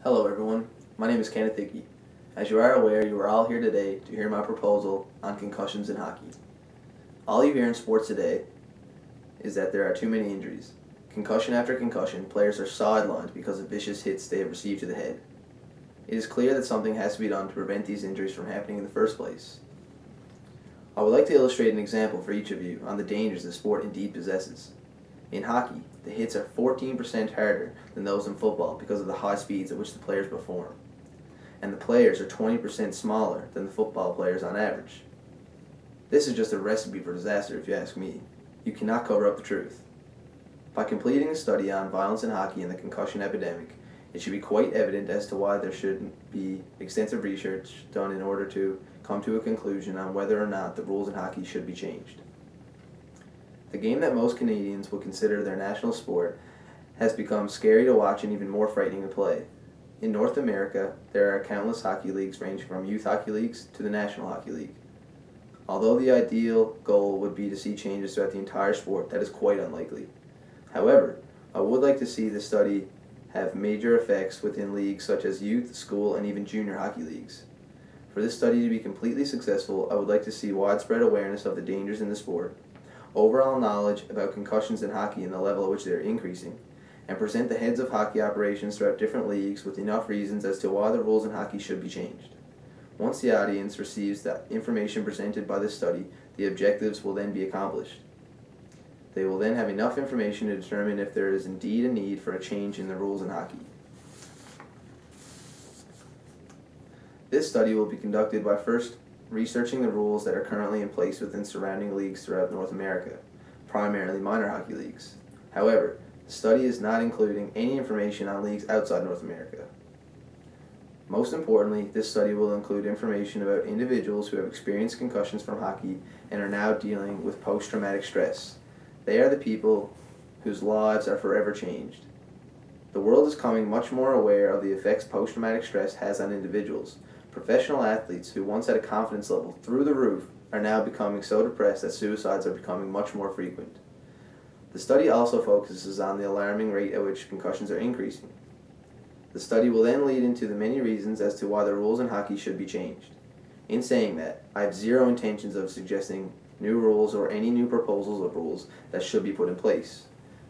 Hello everyone, my name is Kenneth. As you are aware, you are all here today to hear my proposal on concussions in hockey. All you hear in sports today is that there are too many injuries. Concussion after concussion, players are sidelined because of vicious hits they have received to the head. It is clear that something has to be done to prevent these injuries from happening in the first place. I would like to illustrate an example for each of you on the dangers the sport indeed possesses. In hockey, the hits are 14% harder than those in football because of the high speeds at which the players perform. And the players are 20% smaller than the football players on average. This is just a recipe for disaster if you ask me. You cannot cover up the truth. By completing a study on violence in hockey and the concussion epidemic, it should be quite evident as to why there should be extensive research done in order to come to a conclusion on whether or not the rules in hockey should be changed. The game that most Canadians would consider their national sport has become scary to watch and even more frightening to play. In North America, there are countless hockey leagues ranging from youth hockey leagues to the National Hockey League. Although the ideal goal would be to see changes throughout the entire sport, that is quite unlikely. However, I would like to see the study have major effects within leagues such as youth, school, and even junior hockey leagues. For this study to be completely successful, I would like to see widespread awareness of the dangers in the sport, overall knowledge about concussions in hockey and the level at which they are increasing, and present the heads of hockey operations throughout different leagues with enough reasons as to why the rules in hockey should be changed. Once the audience receives the information presented by this study, the objectives will then be accomplished. They will then have enough information to determine if there is indeed a need for a change in the rules in hockey. This study will be conducted by first researching the rules that are currently in place within surrounding leagues throughout North America, primarily minor hockey leagues. However, the study is not including any information on leagues outside North America. Most importantly, this study will include information about individuals who have experienced concussions from hockey and are now dealing with post-traumatic stress. They are the people whose lives are forever changed. The world is becoming much more aware of the effects post-traumatic stress has on individuals. Professional athletes who once had a confidence level through the roof are now becoming so depressed that suicides are becoming much more frequent. The study also focuses on the alarming rate at which concussions are increasing. The study will then lead into the many reasons as to why the rules in hockey should be changed. In saying that, I have zero intentions of suggesting new rules or any new proposals of rules that should be put in place.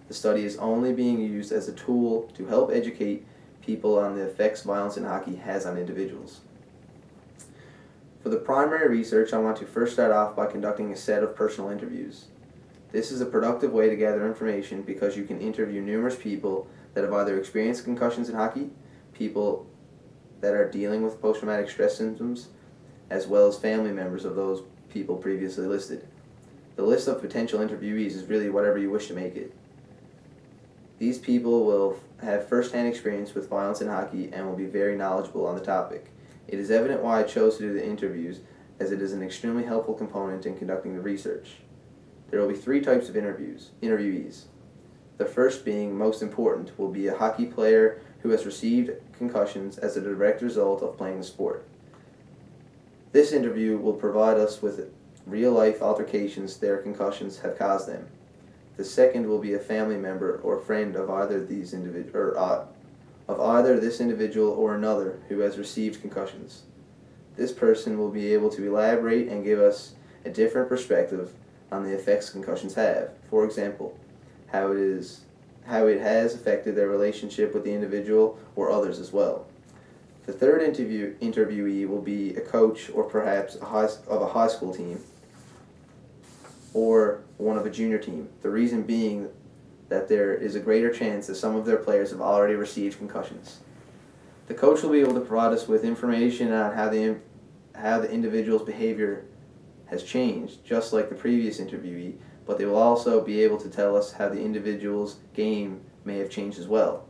The study is only being used as a tool to help educate people on the effects violence in hockey has on individuals. For the primary research, I want to first start off by conducting a set of personal interviews. This is a productive way to gather information because you can interview numerous people that have either experienced concussions in hockey, people that are dealing with post-traumatic stress symptoms, as well as family members of those people previously listed. The list of potential interviewees is really whatever you wish to make it. These people will have first-hand experience with violence in hockey and will be very knowledgeable on the topic. It is evident why I chose to do the interviews, as it is an extremely helpful component in conducting the research. There will be three types of interviewees. The first, being most important, will be a hockey player who has received concussions as a direct result of playing the sport. This interview will provide us with real-life altercations their concussions have caused them. The second will be a family member or friend of either this individual or another who has received concussions. This person will be able to elaborate and give us a different perspective on the effects concussions have. For example, how it has affected their relationship with the individual or others as well. The third interviewee will be a coach or perhaps of a high school team or one of a junior team. The reason being that there is a greater chance that some of their players have already received concussions. The coach will be able to provide us with information on how the individual's behavior has changed, just like the previous interviewee, but they will also be able to tell us how the individual's game may have changed as well.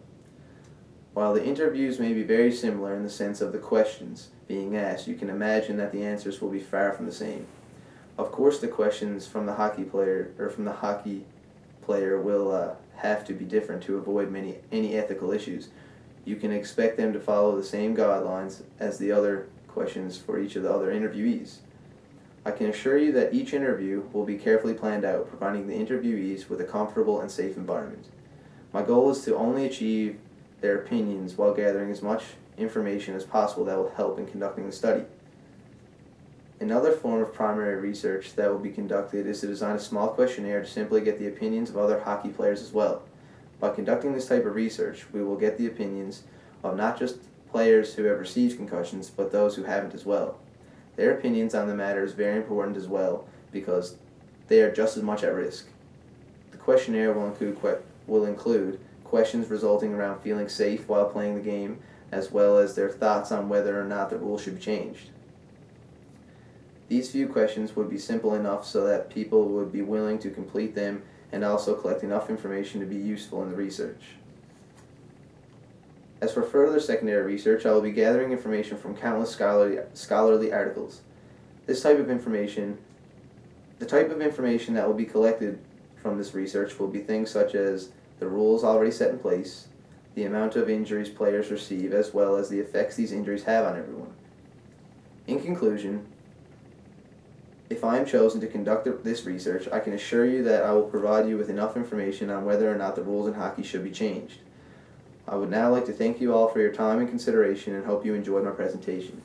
While the interviews may be very similar in the sense of the questions being asked, you can imagine that the answers will be far from the same. Of course, the questions from the hockey player will have to be different to avoid any ethical issues. You can expect them to follow the same guidelines as the other questions for each of the other interviewees. I can assure you that each interview will be carefully planned out, providing the interviewees with a comfortable and safe environment. My goal is to only achieve their opinions while gathering as much information as possible that will help in conducting the study. Another form of primary research that will be conducted is to design a small questionnaire to simply get the opinions of other hockey players as well. By conducting this type of research, we will get the opinions of not just players who have received concussions, but those who haven't as well. Their opinions on the matter is very important as well because they are just as much at risk. The questionnaire will include questions resulting around feeling safe while playing the game, as well as their thoughts on whether or not the rules should be changed. These few questions would be simple enough so that people would be willing to complete them and also collect enough information to be useful in the research. As for further secondary research, I will be gathering information from countless scholarly articles. The type of information that will be collected from this research will be things such as the rules already set in place, the amount of injuries players receive, as well as the effects these injuries have on everyone. In conclusion, if I am chosen to conduct this research, I can assure you that I will provide you with enough information on whether or not the rules in hockey should be changed. I would now like to thank you all for your time and consideration and hope you enjoyed my presentation.